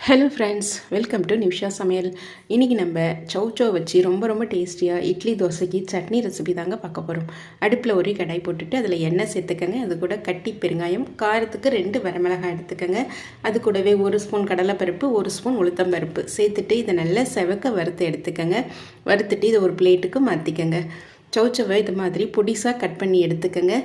Hello friends, welcome to Nisha சமையல். இன்றைக்கி நம்ம சௌச்சோ வச்சு ரொம்ப டேஸ்டியாக இட்லி தோசைக்கு சட்னி ரெசிபி தாங்க பார்க்க போகிறோம். அடுப்பில் ஒரு கடாய் போட்டுட்டு அதில் எண்ணெய் சேர்த்துக்கங்க. அது கூட கட்டி பெருங்காயம், காரத்துக்கு 2 வரமிளகாய் எடுத்துக்கங்க. அது கூடவே 1 ஸ்பூன் கடலைப்பருப்பு, 1 ஸ்பூன் உளுத்தம்பருப்பு சேர்த்துட்டு இதை நல்லா செவக்க வறுத்து எடுத்துக்கங்க. வறுத்துட்டு இதை ஒரு பிளேட்டுக்கு மாற்றிக்கங்க. சௌச்சோவை இது மாதிரி பொடிசாக கட் பண்ணி எடுத்துக்கங்க.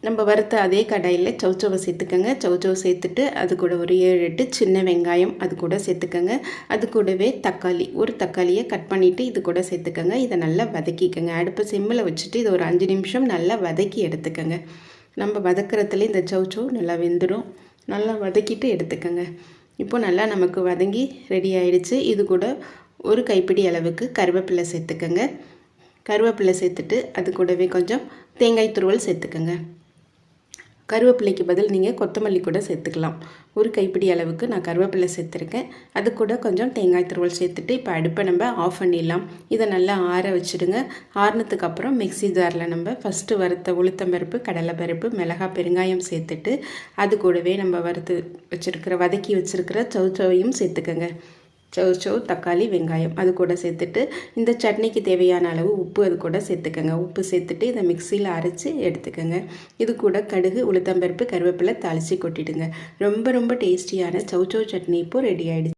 நம்ம வறுத்த அதே கடாயில் சௌச்சோவை சேர்த்துக்கங்க. சௌச்சோவை சேர்த்துட்டு அது கூட ஒரு 7-8 சின்ன வெங்காயம் அது கூட சேர்த்துக்கங்க. அது கூடவே ஒரு தக்காளியை கட் பண்ணிவிட்டு இது கூட சேர்த்துக்கங்க. இதை நல்லா வதக்கிக்கங்க. அடுப்பை சிம்மில் வச்சுட்டு இதை ஒரு 5 நிமிஷம் நல்லா வதக்கி எடுத்துக்கங்க. நம்ம வதக்கிறதுல இந்த சௌச்சோ நல்லா வெந்துடும். நல்லா வதக்கிட்டு எடுத்துக்கங்க. இப்போ நல்லா நமக்கு வதங்கி ரெடி ஆயிடுச்சு. இது கூட ஒரு கைப்பிடி அளவுக்கு கருவேப்பிலை சேர்த்துக்கங்க. கருவேப்பிலை சேர்த்துட்டு அது கூடவே கொஞ்சம் தேங்காய் துருவல் சேர்த்துக்கங்க. கருவேப்பிலைக்கு பதில் நீங்கள் கொத்தமல்லி கூட சேர்த்துக்கலாம். ஒரு கைப்பிடி அளவுக்கு நான் கருவேப்பிலை சேர்த்துருக்கேன். அது கூட கொஞ்சம் தேங்காய் துருவல் சேர்த்துட்டு இப்போ அடுப்பை நம்ம ஆஃப் பண்ணிடலாம். இதை நல்லா ஆற வச்சுடுங்க. ஆறினதுக்கு அப்புறம் மிக்ஸி ஜாரில் நம்ம ஃபஸ்ட்டு வறுத்த உளுத்தம்பருப்பு, கடலைப்பருப்பு, மிளகாய், பெருங்காயம் சேர்த்துட்டு அது கூடவே நம்ம வதக்கி வச்சுருக்கிற சௌச்சோவையும் சேர்த்துக்கங்க. சௌச்சோ, தக்காளி, வெங்காயம் அது கூட சேர்த்துட்டு இந்த சட்னிக்கு தேவையான அளவு உப்பு அது கூட சேர்த்துக்கங்க. உப்பு சேர்த்துட்டு இதை மிக்சியில் அரைச்சி எடுத்துக்கங்க. இது கூட கடுகு, உளுத்தம்பருப்பு, கருவேப்பிலை தாளித்து கொட்டிடுங்க. ரொம்ப டேஸ்டியான சௌச்சோ சட்னி இப்போது ரெடி ஆகிடுச்சு.